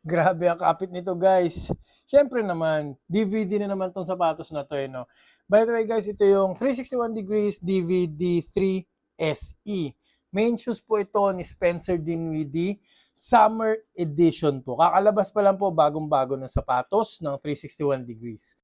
Grabe ang kapit nito guys. Siyempre naman, DVD na naman tong sapatos na to no. By the way guys, ito yung 361 degrees DVD 3 SE. Main shoes po ito ni Spencer Dinwiddie. Summer edition po. Kakalabas pa lang po bagong-bago ng sapatos ng 361 degrees.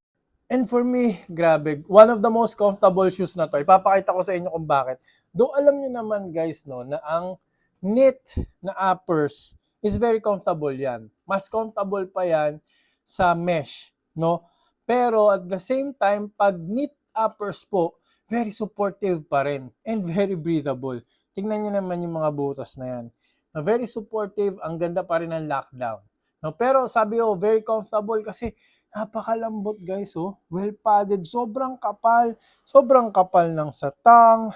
And for me, grabe, one of the most comfortable shoes na to. Ipapakita ko sa inyo kung bakit. Though alam niyo naman guys no, na ang knit na uppers is very comfortable yan. Mas comfortable pa yan sa mesh, no? Pero at the same time, pag knit uppers po, very supportive pa rin and very breathable. Tingnan niyo naman yung mga butas na yan. Na very supportive, ang ganda pa rin ng lockdown. No? Pero sabi ko, very comfortable kasi napakalambot guys, oh. Well padded, sobrang kapal ng satang,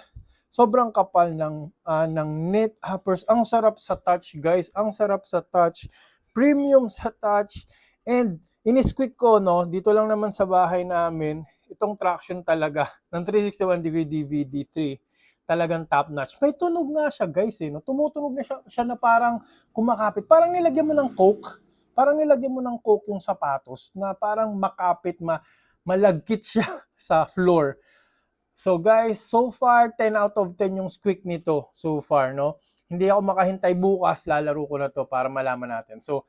sobrang kapal ng knit uppers. Ang sarap sa touch guys, ang sarap sa touch, premium sa touch, and in-squeak ko, no, dito lang naman sa bahay namin, itong traction talaga ng 361 degree DVD3, talagang top notch. May tunog nga siya guys, no? Tumutunog na siya na parang kumakapit, parang nilagyan mo ng coke. Parang nilagyan mo ng coke yung sapatos na parang makapit, malagkit siya sa floor. So guys, so far 10 out of 10 yung squeak nito so far, no? Hindi ako makahintay bukas, lalaro ko na to para malaman natin. So